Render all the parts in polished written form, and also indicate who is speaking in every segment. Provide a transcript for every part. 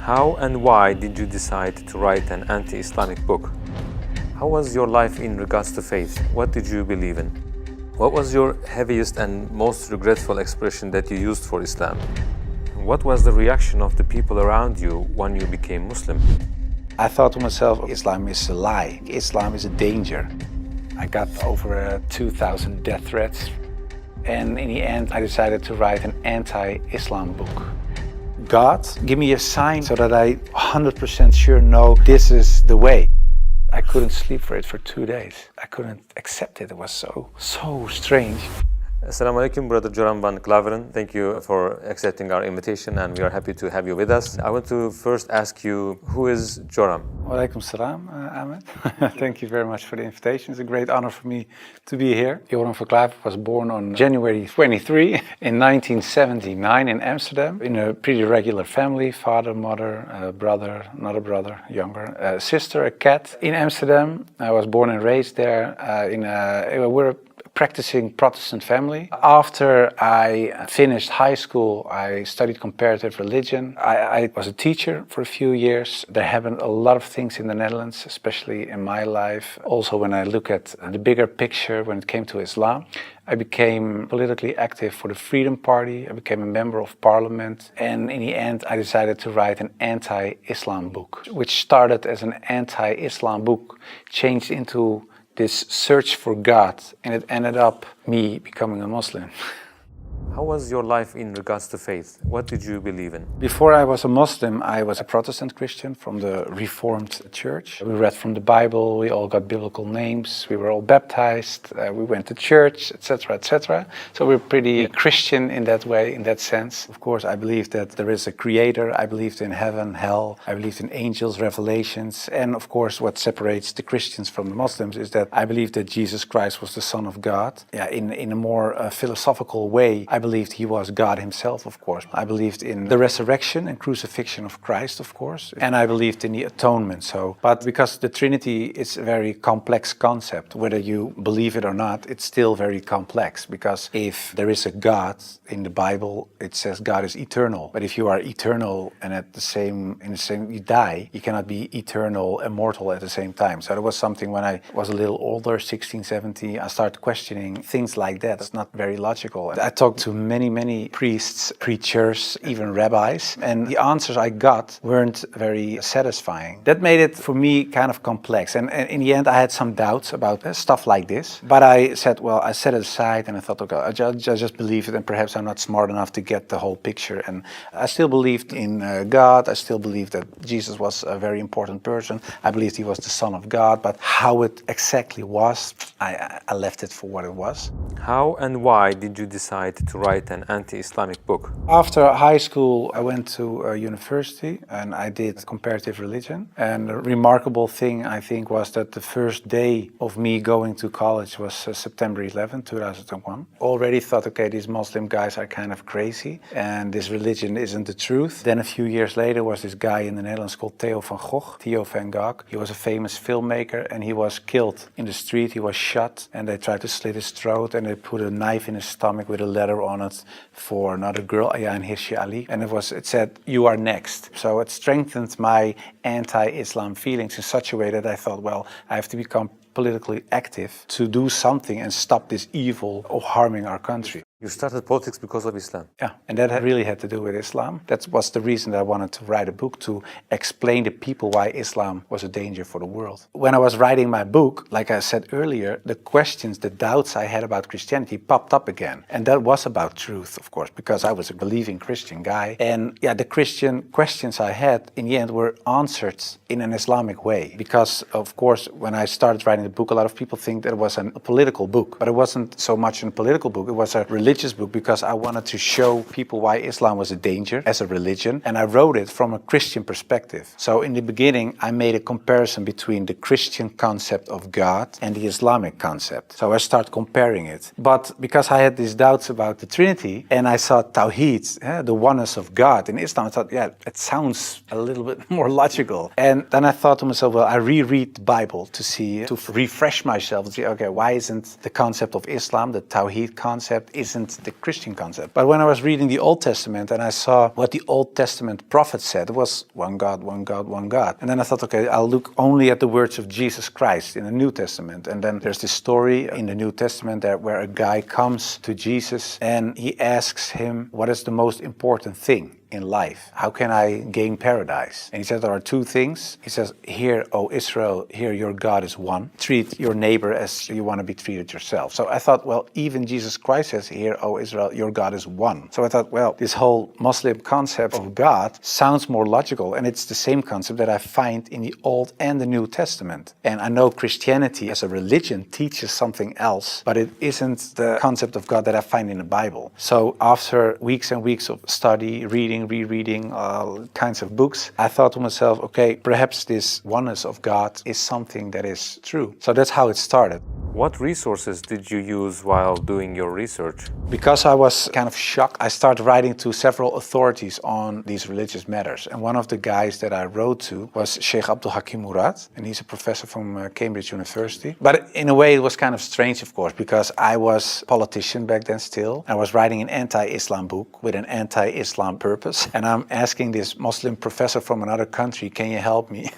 Speaker 1: How and why did you decide to write an anti-Islamic book? How was your life in regards to faith? What did you believe in? What was your heaviest and most regretful expression that you used for Islam? What was the reaction of the people around you when you became Muslim?
Speaker 2: I thought to myself, Islam is a lie. Islam is a danger. I got over 2,000 death threats. And in the end, I decided to write an anti-Islam book. God, give me a sign so that I 100% sure know this is the way. I couldn't sleep for it for 2 days. I couldn't accept it. It was so strange.
Speaker 1: Assalamu alaikum, Brother Joram van Klaveren. Thank you for accepting our invitation, and we are happy to have you with us. I want to first ask you, who is Joram?
Speaker 2: Wa alaikum salam, Ahmed. Thank you very much for the invitation. It's a great honor for me to be here. Joram van Klaveren was born on January 23 in 1979 in Amsterdam, in a pretty regular family: father, mother, brother, another brother, younger, a sister, a cat. In Amsterdam, I was born and raised there. We're a practicing Protestant family. After I finished high school, I studied comparative religion. I was a teacher for a few years. There happened a lot of things in the Netherlands, especially in my life. Also, when I look at the bigger picture when it came to Islam, I became politically active for the Freedom Party. I became a member of parliament. And in the end, I decided to write an anti-Islam book, which started as an anti-Islam book, changed into this search for God, and it ended up me becoming a Muslim.
Speaker 1: How was your life in regards to faith? What did you believe in?
Speaker 2: Before I was a Muslim, I was a Protestant Christian from the Reformed Church. We read from the Bible, we all got biblical names, we were all baptized, we went to church, etc., etc. So we're pretty Christian in that way, in that sense. Of course, I believed that there is a creator, I believed in heaven, hell, I believed in angels, revelations, and of course what separates the Christians from the Muslims is that I believe that Jesus Christ was the Son of God. In a more philosophical way, I believed he was God himself, of course. I believed in the resurrection and crucifixion of Christ, of course. And I believed in the atonement. But because the Trinity is a very complex concept, whether you believe it or not, it's still very complex. Because if there is a God in the Bible, it says God is eternal. But if you are eternal and you die, you cannot be eternal, immortal at the same time. So that was something when I was a little older, 16, 17, I started questioning things like that. It's not very logical. I talked to many priests, preachers, even rabbis, and the answers I got weren't very satisfying. That made it for me kind of complex, and in the end I had some doubts about stuff like this, but I said, well, I set it aside and I thought, okay, I just believe it, and perhaps I'm not smart enough to get the whole picture. And I still believed in God. I still believed that Jesus was a very important person. I believed he was the Son of God, but how it exactly was, I left it for what it was.
Speaker 1: How and why did you decide to write an anti-Islamic book?
Speaker 2: After high school, I went to university and I did comparative religion. And the remarkable thing, I think, was that the first day of me going to college was September 11, 2001. Already thought, okay, these Muslim guys are kind of crazy and this religion isn't the truth. Then a few years later was this guy in the Netherlands called Theo van Gogh, Theo van Gogh. He was a famous filmmaker and he was killed in the street. He was shot and they tried to slit his throat and they put a knife in his stomach with a letter on it for another girl, Ayaan Hirsi Ali, and it said, "You are next." So it strengthened my anti-Islam feelings in such a way that I thought, well, I have to become politically active to do something and stop this evil of harming our country.
Speaker 1: You started politics because of Islam.
Speaker 2: Yeah, and that really had to do with Islam. That was the reason that I wanted to write a book, to explain to people why Islam was a danger for the world. When I was writing my book, like I said earlier, the questions, the doubts I had about Christianity popped up again. And that was about truth, of course, because I was a believing Christian guy. And yeah, the Christian questions I had in the end were answered in an Islamic way. Because, of course, when I started writing the book, a lot of people think that it was a political book. But it wasn't so much a political book, it was a religious book, because I wanted to show people why Islam was a danger as a religion, and I wrote it from a Christian perspective. So in the beginning I made a comparison between the Christian concept of God and the Islamic concept. So I started comparing it. But because I had these doubts about the Trinity and I saw Tawheed, the oneness of God in Islam, I thought, yeah, it sounds a little bit more logical. And then I thought to myself, well, I reread the Bible to refresh myself, to see, okay, why isn't the concept of Islam, the Tawheed concept, isn't isn't the Christian concept. But when I was reading the Old Testament and I saw what the Old Testament prophets said, it was one God, one God, one God. And then I thought, okay, I'll look only at the words of Jesus Christ in the New Testament. And then there's this story in the New Testament where a guy comes to Jesus and he asks him, what is the most important thing in life? How can I gain paradise? And he says there are two things. He says, hear, O Israel, hear your God is one. Treat your neighbor as you want to be treated yourself. So I thought, well, even Jesus Christ says, hear, O Israel, your God is one. So I thought, well, this whole Muslim concept of God sounds more logical, and it's the same concept that I find in the Old and the New Testament. And I know Christianity as a religion teaches something else, but it isn't the concept of God that I find in the Bible. So after weeks and weeks of study, rereading all kinds of books, I thought to myself, okay, perhaps this oneness of God is something that is true. So that's how it started.
Speaker 1: What resources did you use while doing your research?
Speaker 2: Because I was kind of shocked, I started writing to several authorities on these religious matters. And one of the guys that I wrote to was Sheikh Abdul Hakim Murad, and he's a professor from Cambridge University. But in a way, it was kind of strange, of course, because I was a politician back then still. I was writing an anti-Islam book with an anti-Islam purpose. And I'm asking this Muslim professor from another country, can you help me?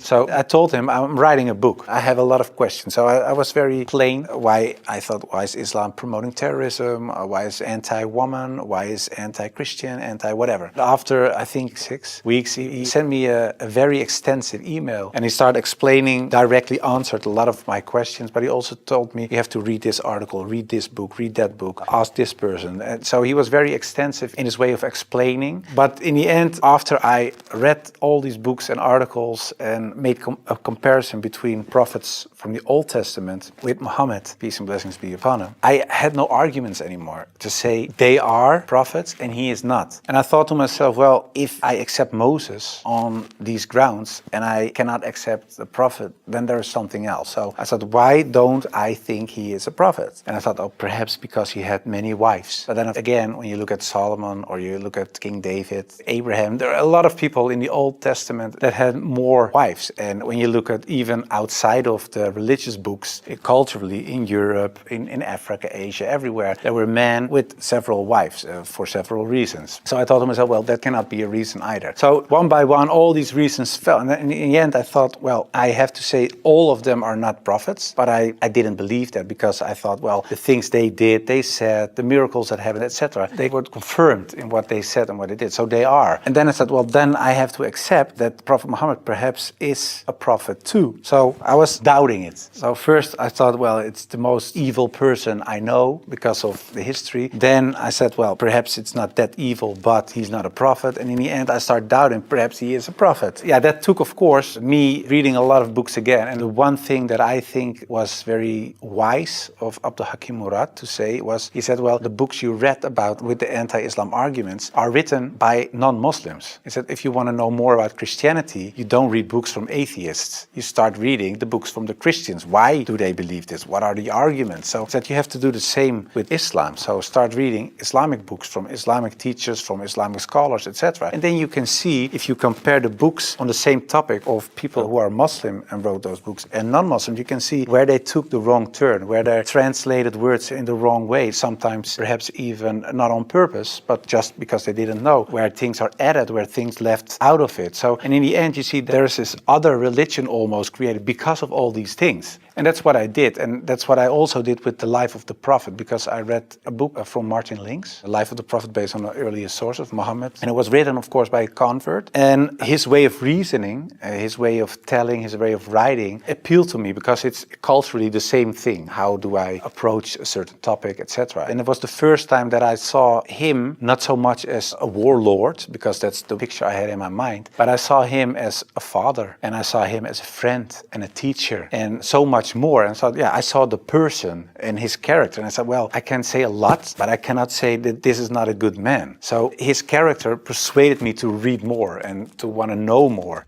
Speaker 2: So I told him, I'm writing a book. I have a lot of questions. So I was very plain why I thought, why is Islam promoting terrorism? Why is anti-woman? Why is anti-Christian? Anti-whatever. After, I think, 6 weeks, he sent me a very extensive email. And he started explaining, directly answered a lot of my questions. But he also told me, you have to read this article, read this book, read that book, ask this person. And so he was very extensive in his way of explaining. But in the end, after I read all these books and articles and made a comparison between prophets from the Old Testament with Muhammad, peace and blessings be upon him, I had no arguments anymore to say they are prophets and he is not. And I thought to myself, well, if I accept Moses on these grounds and I cannot accept the prophet, then there is something else. So I thought, why don't I think he is a prophet? And I thought, oh, perhaps because he had many wives. But then again, when you look at Solomon or you look at King David, Abraham, there are a lot of people in the Old Testament that had more wives. And when you look at even outside of the religious books, culturally in Europe, in Africa, Asia, everywhere, there were men with several wives for several reasons. So I thought to myself, well, that cannot be a reason either. So one by one, all these reasons fell. And in the end, I thought, well, I have to say all of them are not prophets. But I didn't believe that because I thought, well, the things they did, they said, the miracles that happened, etc., they were confirmed in what they said and what they did. So they are. And then I said, well, then I have to accept that Prophet Muhammad perhaps is a prophet too. So I was doubting it. So first I thought, well, it's the most evil person I know because of the history. Then I said, well, perhaps it's not that evil, but he's not a prophet. And in the end, I started doubting, perhaps he is a prophet. Yeah, that took, of course, me reading a lot of books again. And the one thing that I think was very wise of Abdul Hakim Murad to say was, he said, well, the books you read about with the anti-Islam arguments are written by non-Muslims. He said, if you want to know more about Christianity, you don't read books from atheists. You start reading the books from the Christians. Why do they believe this? What are the arguments? So that you have to do the same with Islam. So start reading Islamic books from Islamic teachers, from Islamic scholars, etc. And then you can see, if you compare the books on the same topic of people who are Muslim and wrote those books and non-Muslim, you can see where they took the wrong turn, where they translated words in the wrong way, sometimes perhaps even not on purpose, but just because they didn't know, where things are added, where things left out of it. So, and in the end, you see there is this other religion almost created because of all these things. And that's what I did. And that's what I also did with the life of the Prophet, because I read a book from Martin Links, The Life of the Prophet, based on the earliest source of Muhammad. And it was written, of course, by a convert. And his way of reasoning, his way of telling, his way of writing appealed to me because it's culturally the same thing. How do I approach a certain topic, etc. And it was the first time that I saw him not so much as a warlord, because that's the picture I had in my mind, but I saw him as a father, and I saw him as a friend and a teacher, and so much more. And so, yeah, I saw the person and his character, and I said, well, I can say a lot, but I cannot say that this is not a good man. So his character persuaded me to read more and to want to know more.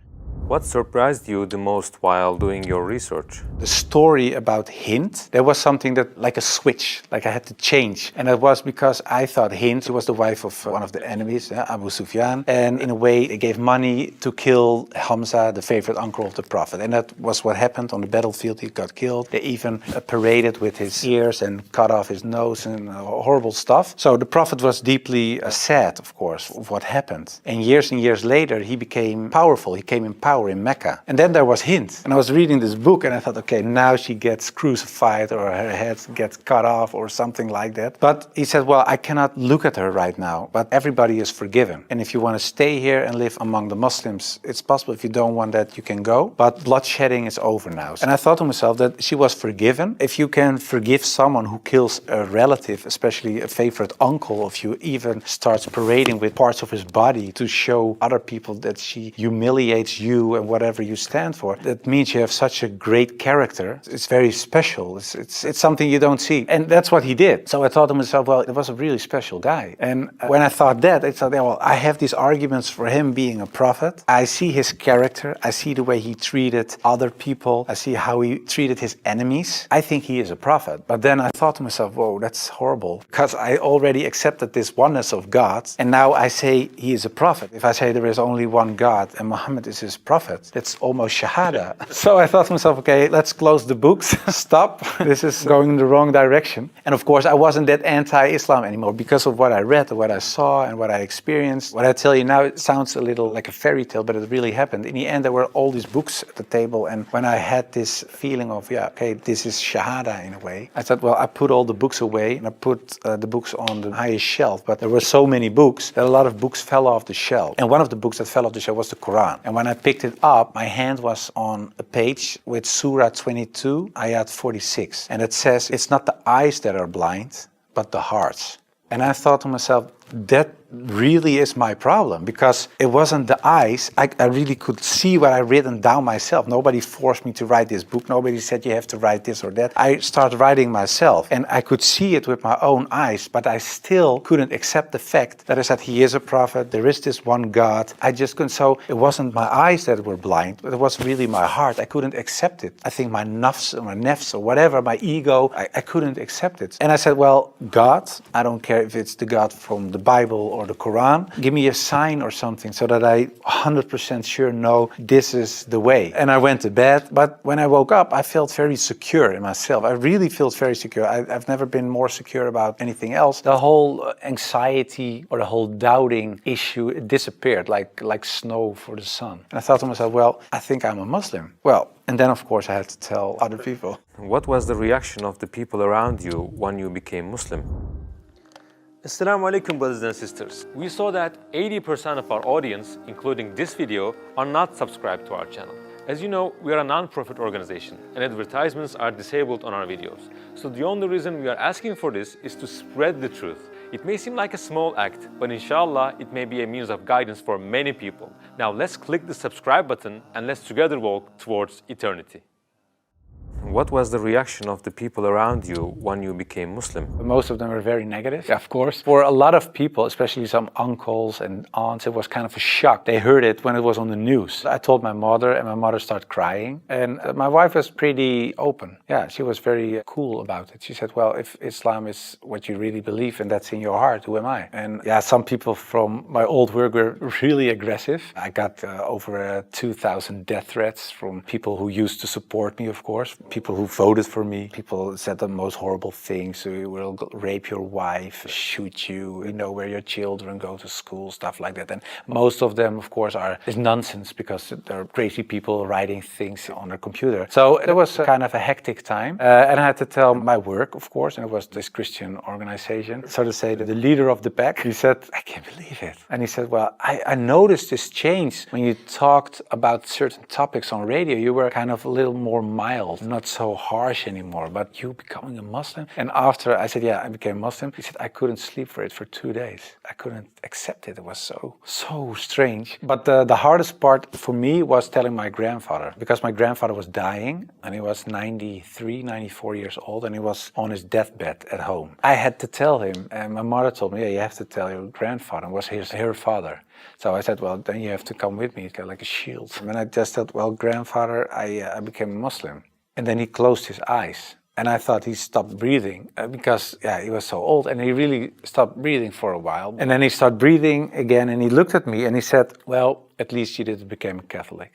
Speaker 1: What surprised you the most while doing your research?
Speaker 2: The story about Hind, there was something that, like a switch, like I had to change. And it was because I thought Hind was the wife of one of the enemies, Abu Sufyan. And in a way, they gave money to kill Hamza, the favorite uncle of the Prophet. And that was what happened on the battlefield. He got killed. They even paraded with his ears and cut off his nose and horrible stuff. So the Prophet was deeply sad, of course, of what happened. And years later, he became powerful. He came in power in Mecca. And then there was Hind. And I was reading this book and I thought, okay, now she gets crucified or her head gets cut off or something like that. But he said, well, I cannot look at her right now, but everybody is forgiven. And if you want to stay here and live among the Muslims, it's possible. If you don't want that, you can go. But bloodshedding is over now. And I thought to myself that she was forgiven. If you can forgive someone who kills a relative, especially a favorite uncle of you, even starts parading with parts of his body to show other people that she humiliates you and whatever you stand for, that means you have such a great character. It's very special. It's something you don't see. And that's what he did. So I thought to myself, well, it was a really special guy. And when I thought that, I thought, well, I have these arguments for him being a prophet. I see his character. I see the way he treated other people. I see how he treated his enemies. I think he is a prophet. But then I thought to myself, whoa, that's horrible. Because I already accepted this oneness of God. And now I say he is a prophet. If I say there is only one God and Muhammad is his prophet, that's almost shahada. So I thought to myself, okay, let's close the books. Stop. This is going in the wrong direction. And of course, I wasn't that anti-Islam anymore because of what I read, what I saw, and what I experienced. What I tell you now, it sounds a little like a fairy tale, but it really happened. In the end, there were all these books at the table. And when I had this feeling of, yeah, okay, this is shahada in a way, I thought, well, I put all the books away and I put the books on the highest shelf. But there were so many books that a lot of books fell off the shelf. And one of the books that fell off the shelf was the Quran. And when I picked it up, my hand was on a page with Surah 22, Ayat 46. And it says, it's not the eyes that are blind, but the hearts. And I thought to myself, that really is my problem, because it wasn't the eyes. I really could see what I written down myself. Nobody forced me to write this book. Nobody said you have to write this or that. I started writing myself and I could see it with my own eyes, but I still couldn't accept the fact that I said he is a prophet, there is this one God. I just couldn't. So it wasn't my eyes that were blind, but it was really my heart. I couldn't accept it. I think my nafs or whatever, my ego, I couldn't accept it. And I said, well, God, I don't care if it's the God from the Bible or the Quran, give me a sign or something so that I 100% sure know this is the way. And I went to bed, but when I woke up, I felt very secure in myself. I really felt very secure. I've never been more secure about anything else. The whole anxiety or the whole doubting issue, it disappeared like snow for the sun. And I thought to myself, well, I think I'm a Muslim. Well, and then of course I had to tell other people.
Speaker 1: What was the reaction of the people around you when you became Muslim? Assalamu alaikum, brothers and sisters. We saw that 80% of our audience, including this video, are not subscribed to our channel. As you know, we are a non-profit organization and advertisements are disabled on our videos. So the only reason we are asking for this is to spread the truth. It may seem like a small act, but inshallah, it may be a means of guidance for many people. Now let's click the subscribe button and let's together walk towards eternity. What was the reaction of the people around you when you became Muslim?
Speaker 2: Most of them were very negative, of course. For a lot of people, especially some uncles and aunts, it was kind of a shock. They heard it when it was on the news. I told my mother and my mother started crying. And my wife was pretty open. Yeah, she was very cool about it. She said, well, if Islam is what you really believe and that's in your heart, who am I? And yeah, some people from my old work were really aggressive. I got over 2,000 death threats from people who used to support me, of course. People who voted for me. People said the most horrible things. We will rape your wife, shoot you, we know where your children go to school, stuff like that. And most of them, of course, is nonsense because they're crazy people writing things on their computer. So it was kind of a hectic time. And I had to tell my work, of course, and it was this Christian organization. So to say, the leader of the pack, he said, I can't believe it. And he said, well, I noticed this change when you talked about certain topics on radio. You were kind of a little more mild, not so harsh anymore, but you becoming a Muslim? And after I said, yeah, I became Muslim, he said, I couldn't sleep for it for 2 days. I couldn't accept it. It was so strange. But the hardest part for me was telling my grandfather, because my grandfather was dying and he was 93, 94 years old and he was on his deathbed at home. I had to tell him, and my mother told me, yeah, you have to tell your grandfather. It was her father. So I said, well, then you have to come with me. It's got like a shield. And I just said, well, grandfather, I became a Muslim. And then he closed his eyes. And I thought he stopped breathing because, yeah, he was so old. And he really stopped breathing for a while. And then he started breathing again. And he looked at me and he said, well, at least you didn't become a Catholic.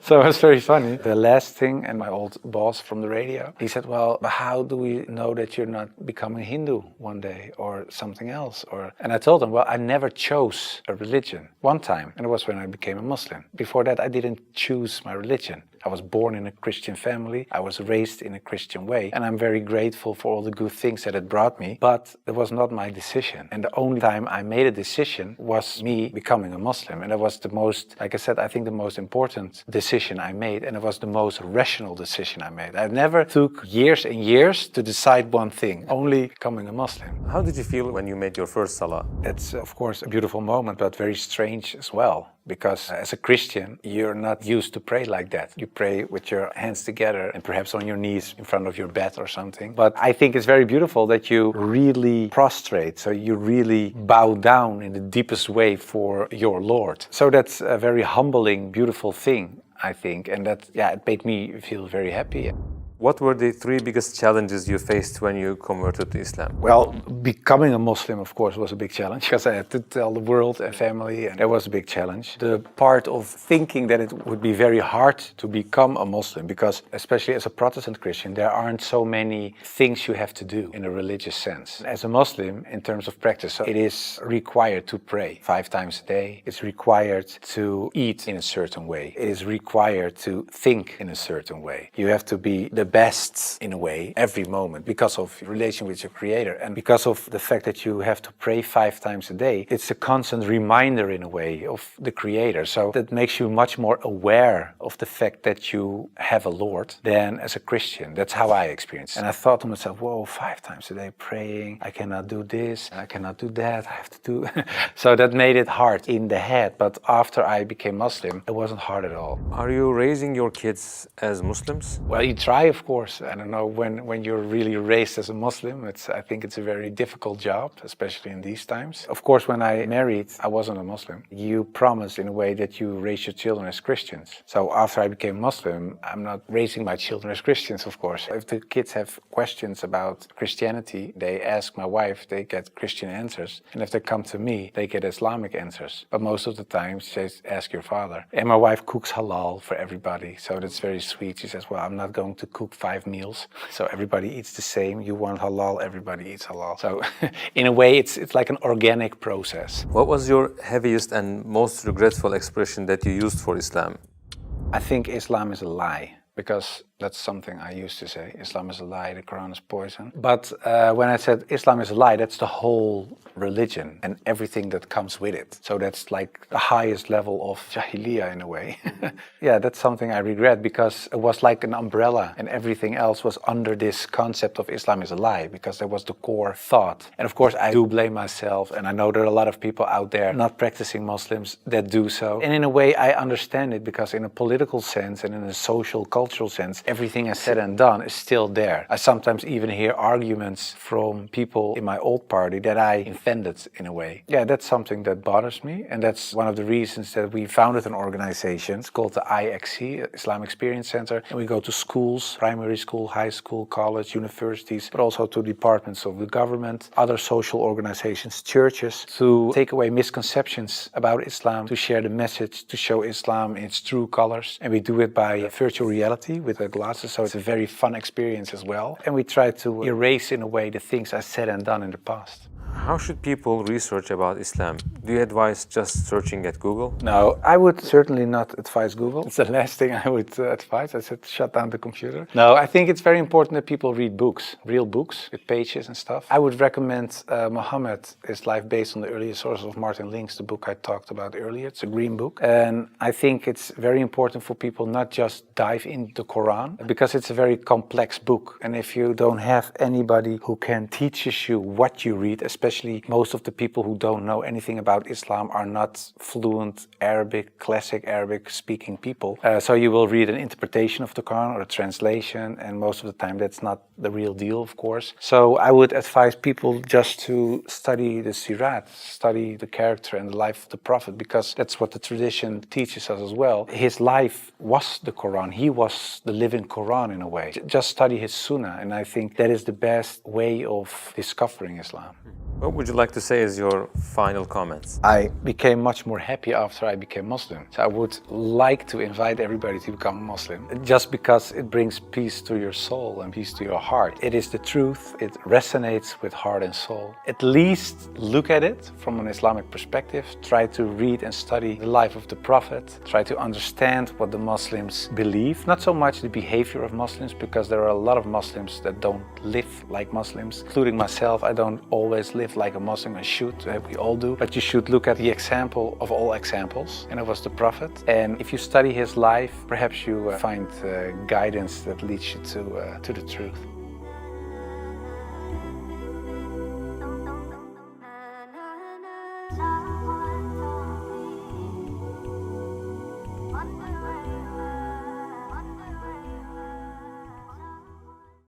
Speaker 2: So it was very funny. The last thing, and my old boss from the radio, he said, well, how do we know that you're not becoming Hindu one day or something else? And I told him, well, I never chose a religion. One time, and it was when I became a Muslim. Before that, I didn't choose my religion. I was born in a Christian family. I was raised in a Christian way. And I'm very grateful for all the good things that it brought me. But it was not my decision. And the only time I made a decision was me becoming a Muslim. And it was the most, like I said, I think the most important decision I made. And it was the most rational decision I made. I never took years and years to decide one thing, only becoming a Muslim.
Speaker 1: How did you feel when you made your first salah?
Speaker 2: It's, of course, a beautiful moment, but very strange as well. Because as a Christian, you're not used to pray like that. You pray with your hands together and perhaps on your knees in front of your bed or something. But I think it's very beautiful that you really prostrate. So you really bow down in the deepest way for your Lord. So that's a very humbling, beautiful thing, I think. And that, yeah, it made me feel very happy.
Speaker 1: What were the 3 biggest challenges you faced when you converted to Islam?
Speaker 2: Well, becoming a Muslim, of course, was a big challenge because I had to tell the world and family, and that was a big challenge. The part of thinking that it would be very hard to become a Muslim because, especially as a Protestant Christian, there aren't so many things you have to do in a religious sense. As a Muslim, in terms of practice, so it is required to pray 5 times a day. It's required to eat in a certain way. It is required to think in a certain way. You have to be the best in a way every moment because of your relation with your Creator and because of the fact that you have to pray 5 times a day. It's a constant reminder in a way of the Creator. So that makes you much more aware of the fact that you have a Lord than as a Christian. That's how I experienced it. And I thought to myself, whoa, 5 times a day praying, I cannot do this, I cannot do that, I have to do. So that made it hard in the head. But after I became Muslim, it wasn't hard at all.
Speaker 1: Are you raising your kids as Muslims?
Speaker 2: Well, you try, of course. I don't know, when you're really raised as a Muslim, I think it's a very difficult job, especially in these times. Of course, when I married, I wasn't a Muslim. You promise in a way that you raise your children as Christians. So after I became Muslim, I'm not raising my children as Christians, of course. If the kids have questions about Christianity, they ask my wife, they get Christian answers. And if they come to me, they get Islamic answers. But most of the time, they ask your father. And my wife cooks halal for everybody, so that's very sweet. She says, well, I'm not going to cook 5 meals, so everybody eats the same. You want halal, everybody eats halal. So in a way, it's like an organic process.
Speaker 1: What was your heaviest and most regretful expression that you used for Islam?
Speaker 2: I think Islam is a lie, because that's something I used to say. Islam is a lie, the Quran is poison. But when I said Islam is a lie, that's the whole religion and everything that comes with it. So that's like the highest level of Jahiliyyah in a way. Yeah, that's something I regret because it was like an umbrella and everything else was under this concept of Islam is a lie because that was the core thought. And of course, I do blame myself, and I know there are a lot of people out there not practicing Muslims that do so. And in a way, I understand it because in a political sense and in a social, cultural sense, everything I said and done is still there. I sometimes even hear arguments from people in my old party that I offended in a way. Yeah, that's something that bothers me, and that's one of the reasons that we founded an organization. It's called the IXC, Islam Experience Center, and we go to schools, primary school, high school, college, universities, but also to departments of the government, other social organizations, churches, to take away misconceptions about Islam, to share the message, to show Islam in its true colors. And we do it by virtual reality with the glasses, so it's a very fun experience as well. And we try to erase in a way the things I said and done in the past.
Speaker 1: How should people research about Islam? Do you advise just searching at Google?
Speaker 2: No, I would certainly not advise Google. It's the last thing I would advise. I said shut down the computer. No, I think it's very important that people read books, real books with pages and stuff. I would recommend Muhammad, His Life Based on the Earlier Sources of Martin Links, the book I talked about earlier. It's a green book. And I think it's very important for people not just dive into the Quran, because it's a very complex book. And if you don't have anybody who can teach you what you read, especially most of the people who don't know anything about Islam are not fluent Arabic, classic Arabic speaking people. So you will read an interpretation of the Quran or a translation, and most of the time that's not the real deal, of course. So I would advise people just to study the Sirat, study the character and the life of the Prophet, because that's what the tradition teaches us as well. His life was the Quran. He was the living Quran in a way. Just study his Sunnah, and I think that is the best way of discovering Islam.
Speaker 1: What would you like to say as your final comments?
Speaker 2: I became much more happy after I became Muslim. So I would like to invite everybody to become Muslim, just because it brings peace to your soul and peace to your heart. It is the truth. It resonates with heart and soul. At least look at it from an Islamic perspective. Try to read and study the life of the Prophet. Try to understand what the Muslims believe. Not so much the behavior of Muslims, because there are a lot of Muslims that don't live like Muslims, including myself. I don't always live like a Muslim. I should, we all do, but you should look at the example of all examples, and it was the Prophet. And if you study his life, perhaps you find guidance that leads you to the truth.